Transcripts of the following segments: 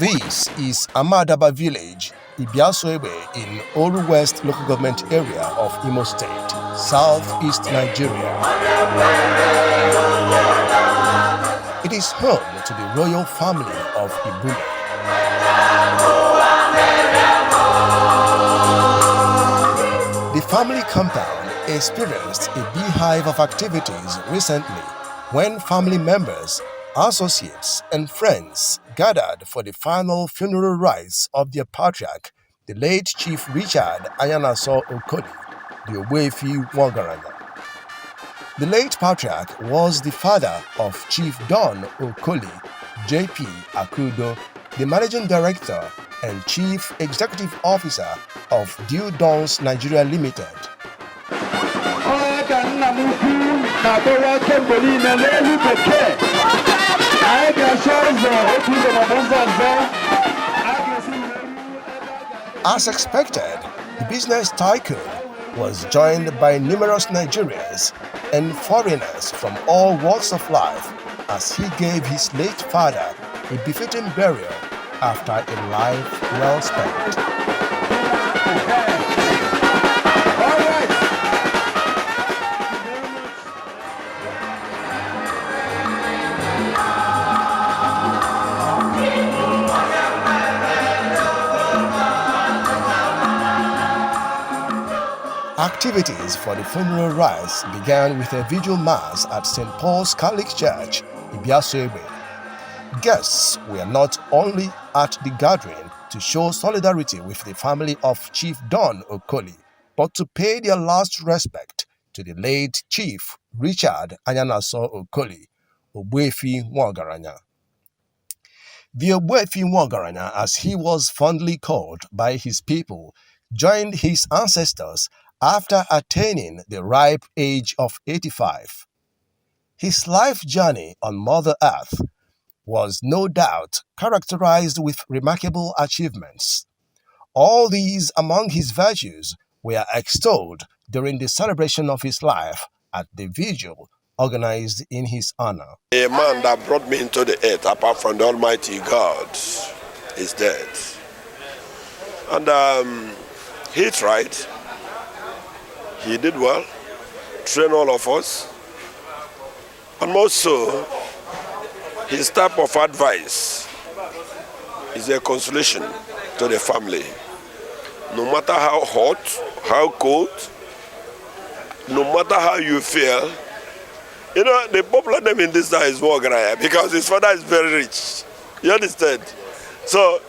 This is Amadaba Village, Ibiasoebe in Oru West Local Government Area of Imo State, Southeast Nigeria. It is home to the royal family of Ibule. The family compound experienced a beehive of activities recently when family members, associates, and friends gathered for the final funeral rites of their patriarch, the late Chief Richard Anyanaso Okoli, the Ogbuefi Nwagaranya. The late patriarch was the father of Chief Don Okoli, J.P. Akudo, the managing director and chief executive officer of Due Dons Nigeria Limited. As expected, the business tycoon was joined by numerous Nigerians and foreigners from all walks of life as he gave his late father a befitting burial after a life well spent. Activities for the funeral rites began with a vigil mass at St. Paul's Catholic Church, Ibiasoebe. Guests were not only at the gathering to show solidarity with the family of Chief Don Okoli, but to pay their last respect to the late Chief Richard Anyanaso Okoli, Ogbuefi Nwagaranya. The Ogbuefi Nwagaranya, as he was fondly called by his people, joined his ancestors after attaining the ripe age of 85. His life journey on Mother Earth was no doubt characterized with remarkable achievements. All these among his virtues were extolled during the celebration of his life at the vigil organized in his honor. A man that brought me into the earth, apart from the Almighty God, is dead. And he tried. He did well, trained all of us, and most so, his type of advice is a consolation to the family. No matter how hot, how cold, no matter how you feel, you know, the popular name in this time is Nwagaranya because his father is very rich. You understand? So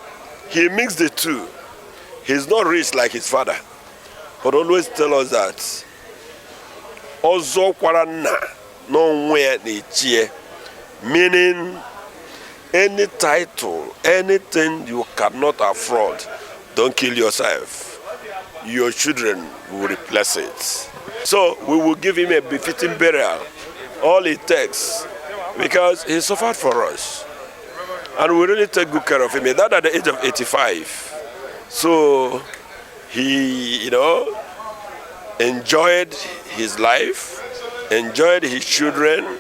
he mixed the two. He's not rich like his father, but always tell us that Ozo Kwarana nowhere the meaning any title, anything you cannot afford, don't kill yourself. Your children will replace it. So we will give him a befitting burial, all it takes, because he suffered for us. And we really take good care of him. He died at the age of 85. So he, enjoyed his life, enjoyed his children,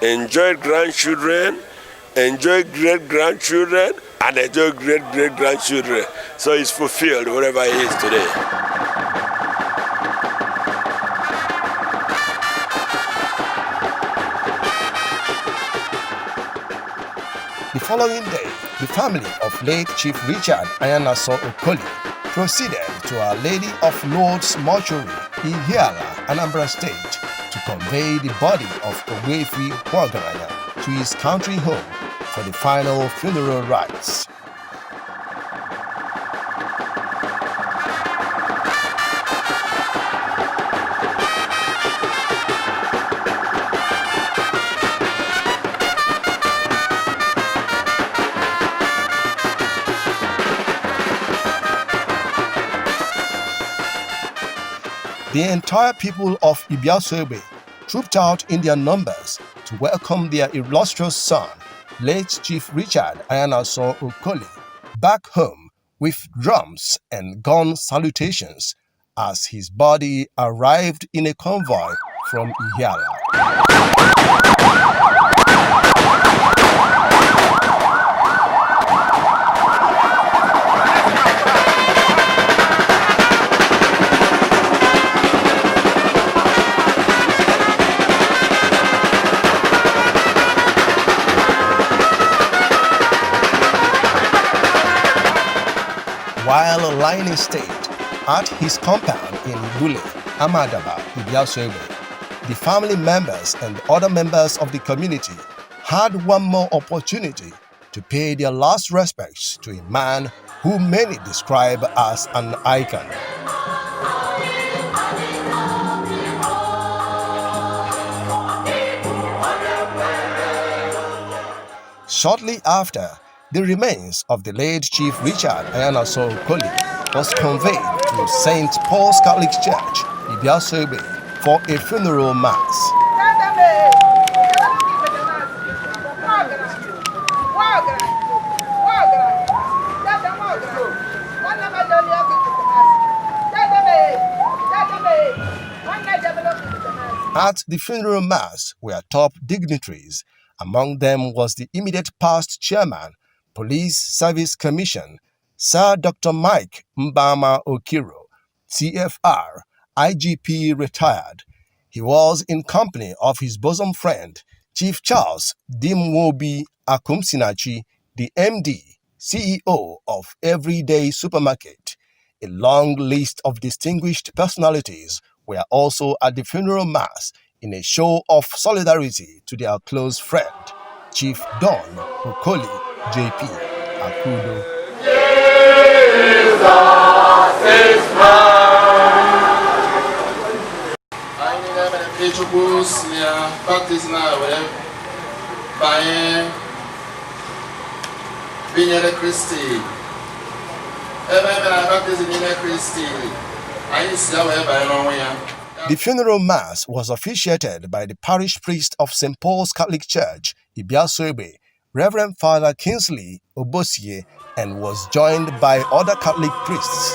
enjoyed grandchildren, enjoyed great-grandchildren, and enjoyed great-great-grandchildren. So he's fulfilled wherever he is today. The following day, the family of late Chief Richard Anyanaso Okoli proceeded to Our Lady of Lourdes Mortuary in Ihiala, Anambra State, to convey the body of Ogbuefi Nwagaranya to his country home for the final funeral rites. The entire people of Ibiasoebe trooped out in their numbers to welcome their illustrious son, late Chief Richard Anyanaso Okoli, back home with drums and gun salutations as his body arrived in a convoy from Ihiala. while lying in state at his compound in Ibule, Amadaba, Ibiasoegbe. The family members and other members of the community had one more opportunity to pay their last respects to a man who many describe as an icon. Shortly after, the remains of the late Chief Richard Anyanaso Okoli was conveyed to St. Paul's Catholic Church, Ibiasoegbe, for a funeral mass. At the funeral mass were top dignitaries. Among them was the immediate past chairman, Police Service Commission, Sir Dr. Mike Mbama Okiro, CFR, IGP retired. He was in company of his bosom friend, Chief Charles Dimwobi Akumsinachi, the MD, CEO of Everyday Supermarket. A long list of distinguished personalities were also at the funeral mass in a show of solidarity to their close friend, Chief Don Okoli, JP, Akudo. The funeral mass was officiated by the parish priest of St. Paul's Catholic Church, Ibiasoegbe, Reverend Father Kingsley Obosie, and was joined by other Catholic priests.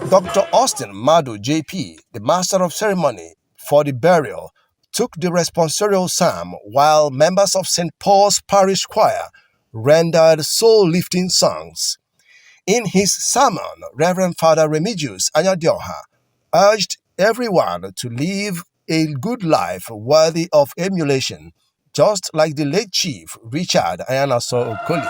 Dr. Austin Madu JP, the master of ceremony for the burial, took the responsorial psalm while members of St. Paul's Parish Choir rendered soul-lifting songs. In his sermon, Reverend Father Remigius Anyadioha urged everyone to live a good life worthy of emulation, just like the late Chief Richard Anyanaso Okoli.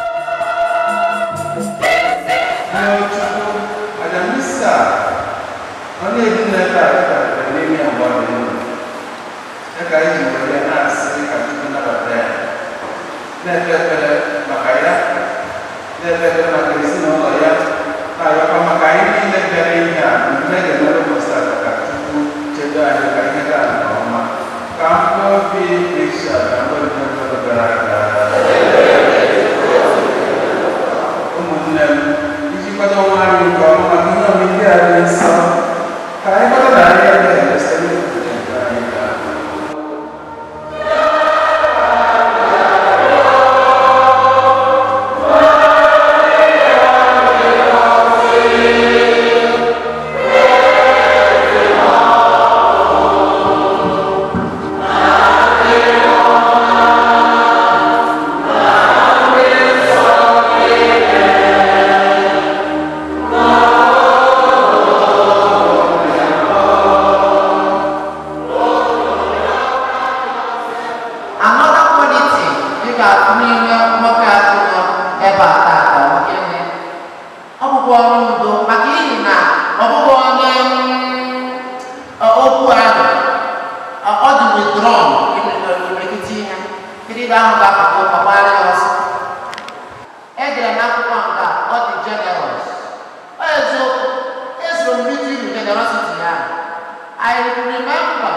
I remember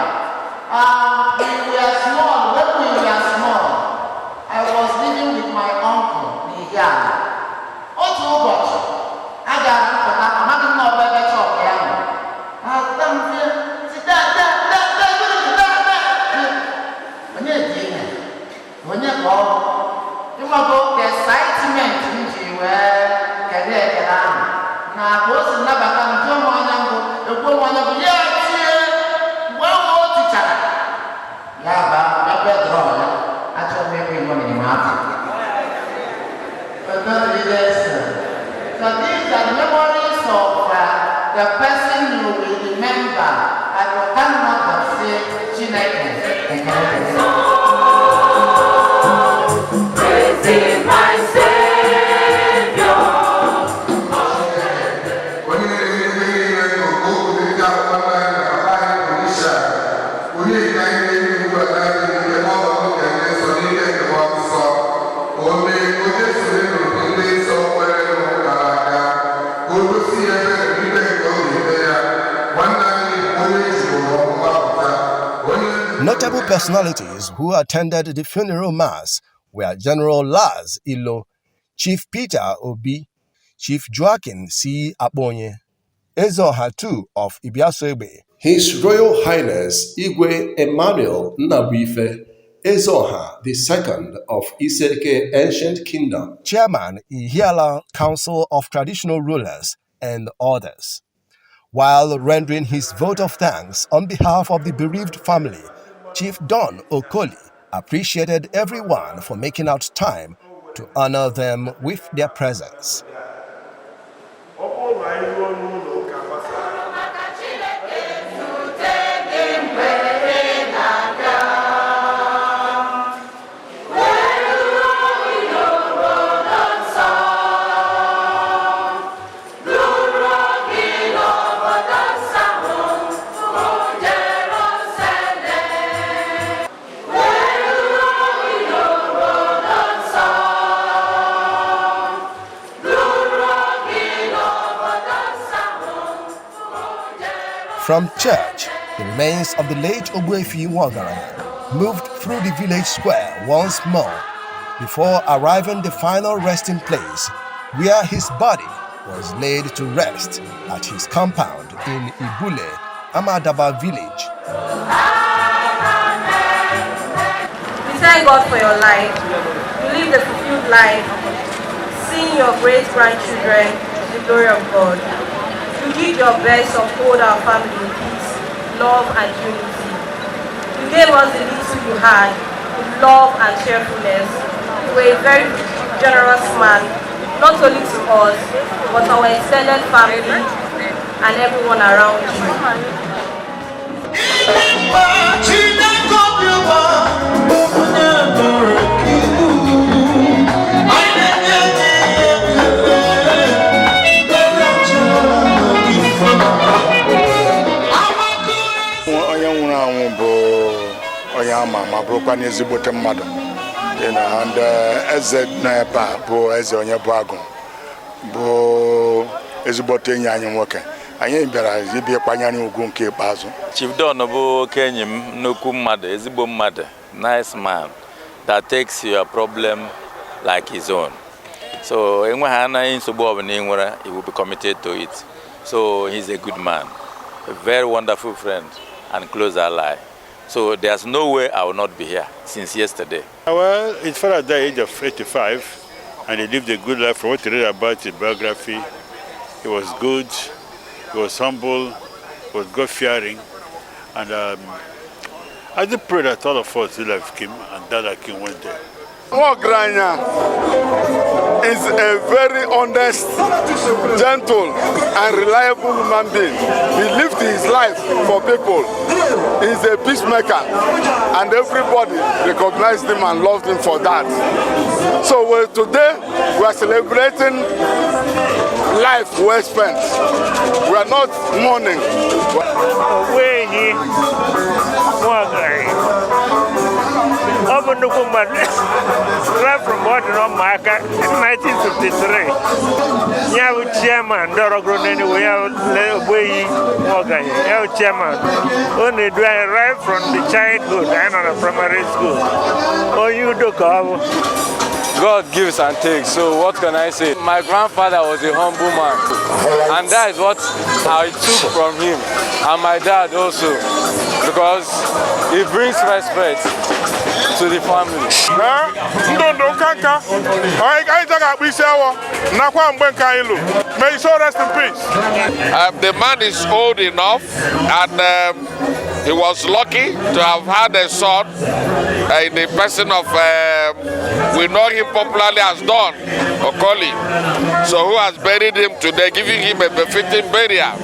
when we were small, I was living with my uncle, Nigan. I got So these are memories of the person you will remember and you cannot have said Chineke. Notable personalities who attended the funeral mass were General Laz Ilo, Chief Peter Obi, Chief Joaquin C. Abonye, Ezeoha II of Ibiasoegbe, His Royal Highness Igwe Emmanuel Nnabuife, Ezeoha II of Iserike Ancient Kingdom, Chairman Ihiala Council of Traditional Rulers, and others. While rendering his vote of thanks on behalf of the bereaved family, Chief Don Okoli appreciated everyone for making out time to honor them with their presence. From church, the remains of the late Ogbuefi Nwagaranya moved through the village square once more before arriving the final resting place where his body was laid to rest at his compound in Ibule, Amadaba village. We thank God for your life. You live the fulfilled life, seeing your great-grandchildren to the glory of God. You did your best to uphold our family in peace, love, and unity. You gave us the little you had with love and cheerfulness. You were a very generous man, not only to us, but our extended family and everyone around you. ma bụrụkwa n'ezigbote mmadụ and eze na-ebe bụ eze onye bụ agụ bụ ezigbote enyi anyị nwoke anyị bịara ibie kwanyere ugwu nke ikpeazụ. Chief Don bụ okenye m nnukwu mmadụ, ezigbo mmadụ, nice man that takes your problem like his own. So enweghị anaghị nsogbu ọbụla ị nwere, he will be committed to it. So he's a good man, a very wonderful friend and close ally. So there's no way I will not be here since yesterday. Well, his father died at the age of 85, and he lived a good life. From what you read about his biography, he was good, he was humble, he was God-fearing, and I do pray that all of us will have him and that like him went there. Nwagaranya is a very honest, gentle, and reliable human being. He lived his life for people. He's a peacemaker, and everybody recognized him and loved him for that. So today we are celebrating life well spent. We are not mourning. Right from Bodron Market in 1953. Yeah, we chairman, Dorogron anyway, chairman. Only right from the childhood and on a primary school. Oh, you do go. God gives and takes, so what can I say? My grandfather was a humble man, and that is what I took from him, and my dad also, because he brings respect to the family. May you so rest in peace. The man is old enough, and he was lucky to have had a son in the person of, we know him popularly as Don Okoli, so who has buried him today, giving him a befitting burial.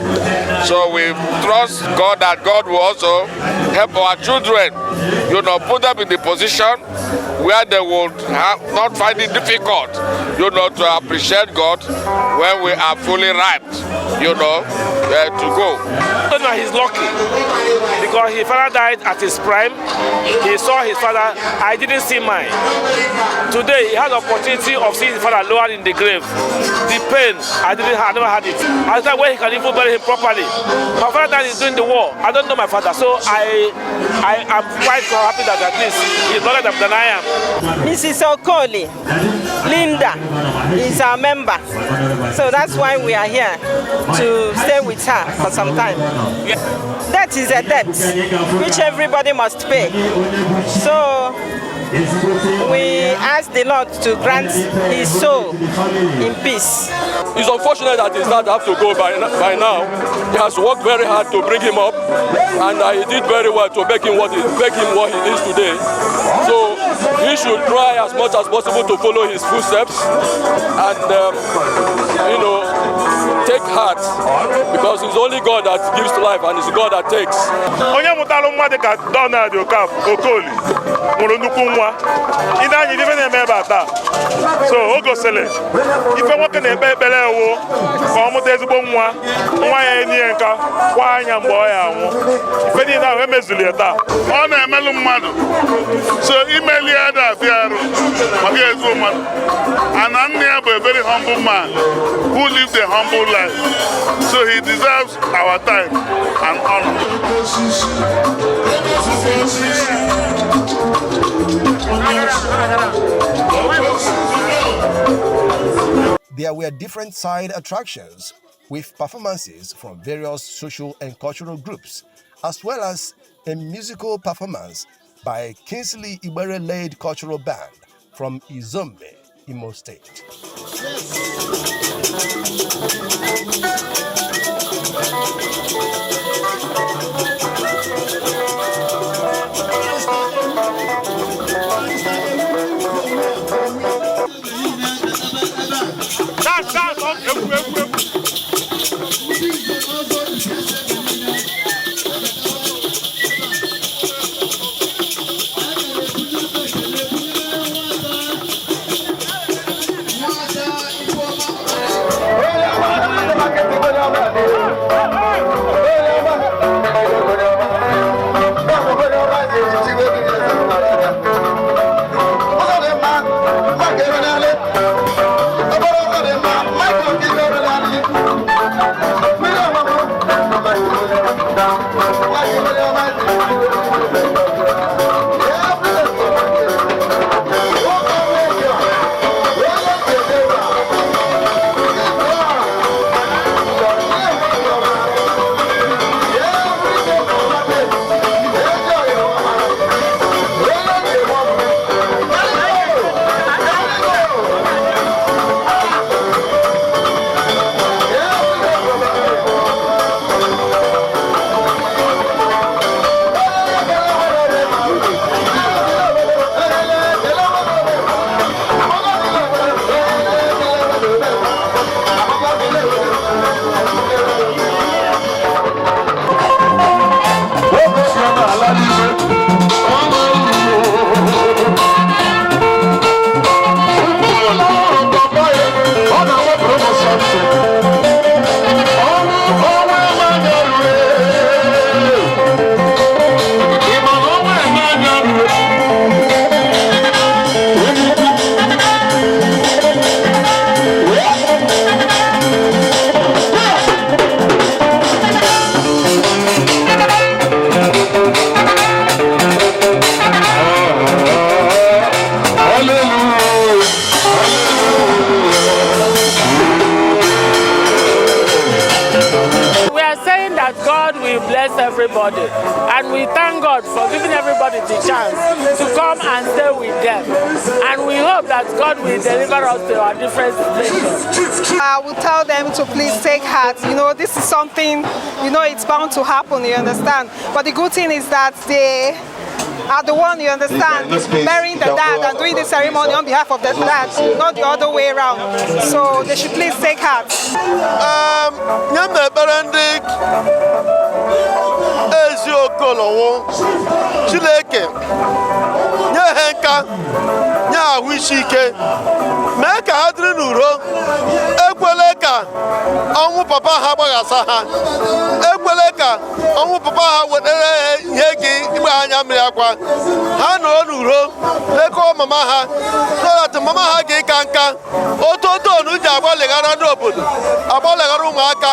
So we trust God that God will also help our children, put them in the position where they will not find it difficult, to appreciate God when we are fully ripe, to go. He's lucky because his father died at his prime. He saw his father. I didn't see mine. Today he had the opportunity of seeing his father lowered in the grave. The pain, I never had it. I thought where he can even bury him properly. My father died during the war. I don't know my father, so I am quite happy that at least he's better than I am. Mrs. Okoli, Linda, is our member. So that's why we are here to stay with her for some time. Debt is a debt which everybody must pay. So we ask the Lord to grant his soul in peace. It's unfortunate that his dad have to go by now. He has worked very hard to bring him up, and he did very well to make him what he is today. So he should try as much as possible to follow his footsteps and take heart, because it's only God that gives life and it's God that takes. Onye mụtara nwa dịka Donald Okoli mụrụ nnukwu nwa. Ị na-anya ife na-eme ebe a taa. So o gosiri ife nwoke na-ekpe ekpere ewu ka ọ mụta ezigbo nwa ya enye nka kwa anya mgbe ọ ya anwụ. Ife niile ahụ emezuli ya taa. Ọ na-emelụ mmadụ. So imeli ya da afịa arụ maka ezigbo mmadụ. Ana nne ya bụ a very humble man who lived a humble life. So he deserves our time and honor. There were different side attractions with performances from various social and cultural groups, as well as a musical performance by Kingsley Ibere-led cultural band from Izombe, Imo State. Everybody, and we thank God for giving everybody the chance to come and stay with them, and we hope that God will deliver us to our different situations. I will tell them to please take heart. This is something, it's bound to happen, you understand, but the good thing is that they are the one, you understand, burying the dad and doing the ceremony on behalf of the dad, not the other way around. So they should please take heart. Chineke nye henka nye ahụ isi ike mee ka ha dịrị n'uro ekwele ka ọnwụ papa ha gbaghasa ha ekwele ka ọnwụ papa ha wetere ihe gị igbe anya mmiri akwa ha nọrọ n'uro lekọọ mama ha so that mama ha gị ka nka ototonu ji agbalegara ndị obodo agbalegara ụmụaka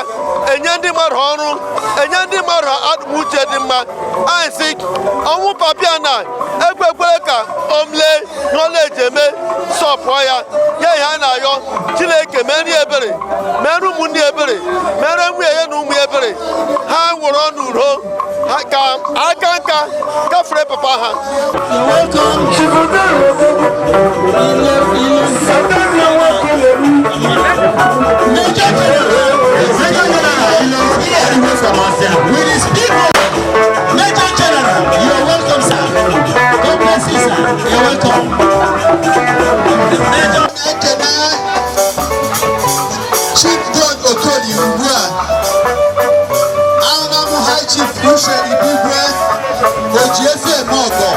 enye ndị mmadụ ọrụ enye ndị mmadụ adụmuche dị mma anyị sị ọnwụ papia na ekwekwere ka omle knowledge eme sọpụọ ya ya ihe a na-ayọ Chineke mere ebere mere ụmụ ndị ebere mere nwunye ya na ụmụ ebere ha nwụrụ ọnụ uro ka aka nka gafere papa ha. You're welcome. Chief John Okoli, High Chief Usheri Bigwe, OGFA Mogo.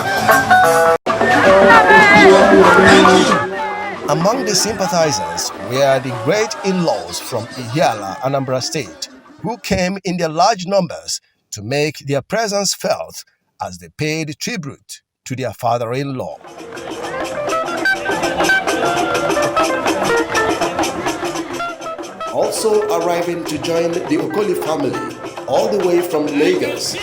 Among the sympathizers were the great in-laws from Iyala, Anambra State, who came in their large numbers to make their presence felt as they paid tribute to their father-in-law. Also arriving to join the Okoli family all the way from Lagos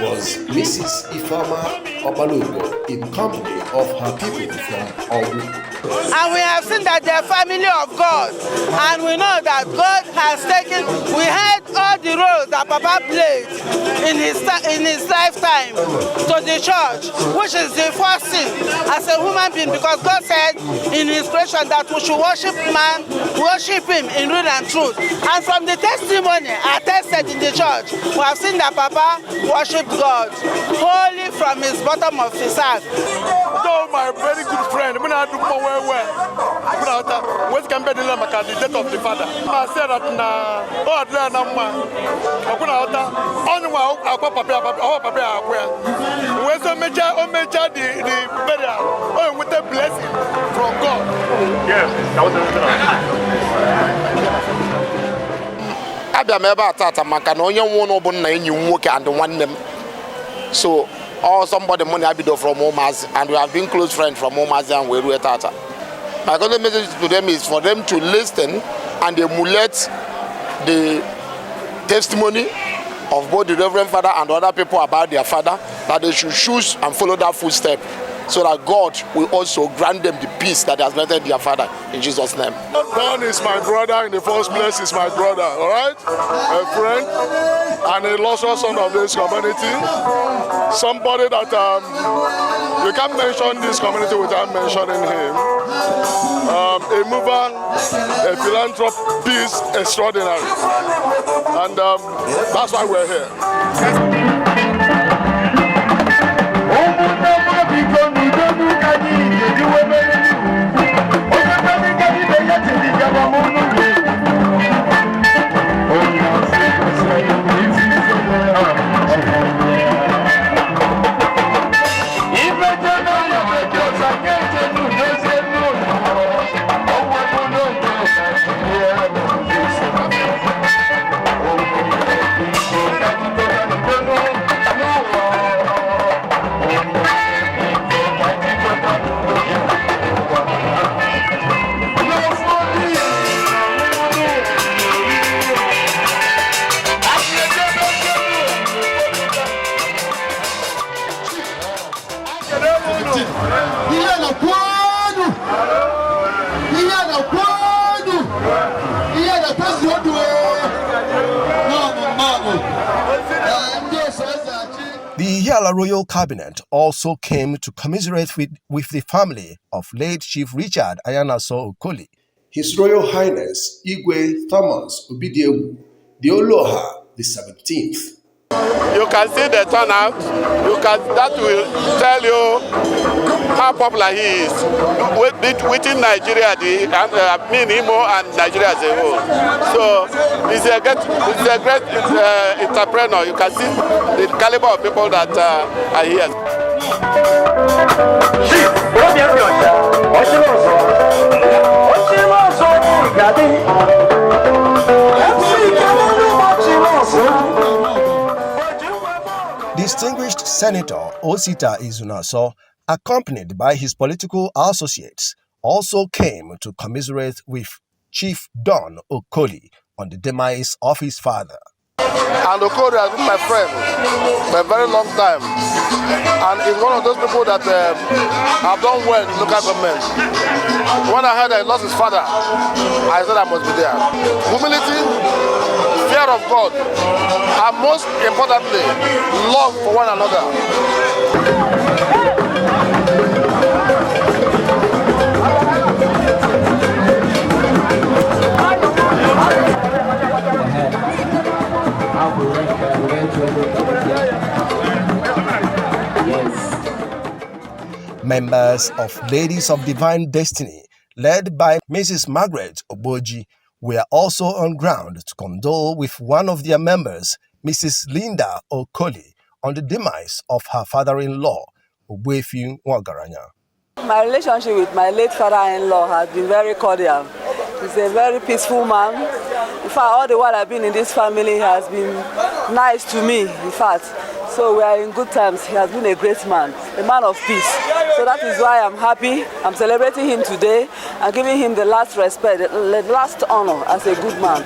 was Mrs. Ifama Obalugo in company of her people from Ogu. And we have seen that they are family of God, and we know that God has taken, we heard all the roles that Papa played in his lifetime to the church, which is the first thing as a human being, because God said in his creation that we should worship man, worship him in real and truth. And from the testimony attested in the church, we have seen that Papa worshipped God wholly from his bottom of his heart. Though my very good friend, when I do my what can be the death of the father? I said that na oh there na ma. Okuna ota onu wa akwa papa we so major the burial. Oh with a blessing from God. Yes, that was the abia me ba tata maka na onye nwu no bu na enyi nwoke and nwanne m. So or somebody money abido from Omazi, and we have been close friends from Omazi and Weru Tata. My only message to them is for them to listen and emulate the testimony of both the Reverend Father and other people about their father, that they should choose and follow that footstep, so that God will also grant them the peace that has granted their father in Jesus' name. Don is my brother in the first place, is my brother, all right? A friend and a lost son of this community. Somebody that you can't mention this community without mentioning him. A mover, a philanthropist extraordinary. And that's why we're here. The Iyala Royal Cabinet also came to commiserate with the family of late Chief Richard Anyanaso Okoli. His Royal Highness Igwe Thomas Obidiegwu, the Oloha, the 17th. You can see the turnout. That will tell you how popular he is within Nigeria, Imo and Nigeria as a whole. So he's a great entrepreneur. You can see the caliber of people that are here. Distinguished Senator Osita Anyanaso, accompanied by his political associates, also came to commiserate with Chief Don Okoli on the demise of his father. And Okoli has been my friend for a very long time, and he's one of those people that have done well in local government. When I heard that he lost his father, I said I must be there. Humility, fear of God, and most importantly, love for one another. Members of Ladies of Divine Destiny, led by Mrs. Margaret Oboji, were also on ground to condole with one of their members, Mrs. Linda Okoli, on the demise of her father-in-law, Ogbuefi Nwagaranya. My relationship with my late father-in-law has been very cordial. He's a very peaceful man. In fact, all the while I've been in this family, he has been nice to me, in fact. So we are in good terms. He has been a great man, a man of peace. So that is why I'm happy. I'm celebrating him today and giving him the last respect, the last honor as a good man.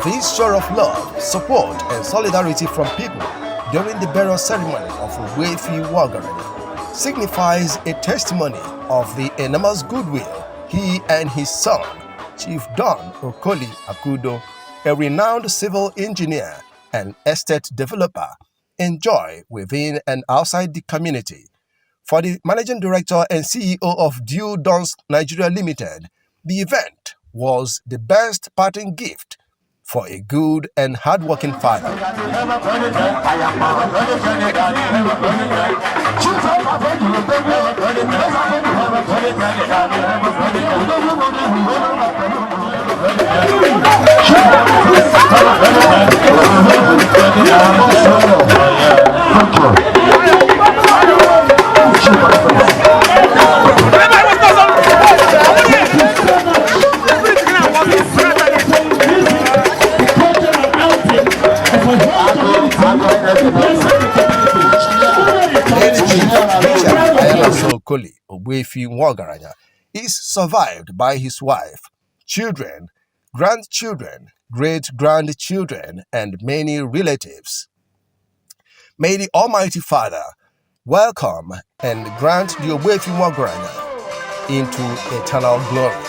This show of love, support, and solidarity from people during the burial ceremony of Ogbuefi Nwagaranya signifies a testimony of the enormous goodwill he and his son, Chief Don Okoli Akudo, a renowned civil engineer and estate developer, enjoy within and outside the community. For the Managing Director and CEO of Due Dons Nigeria Limited, the event was the best parting gift for a good and hardworking father. Anyanaso Okoli Ogbuefi Nwagaranya is survived by his wife, children, grandchildren, great-grandchildren, and many relatives. May the Almighty Father welcome and grant the Ogbuefi Nwagaranya into eternal glory.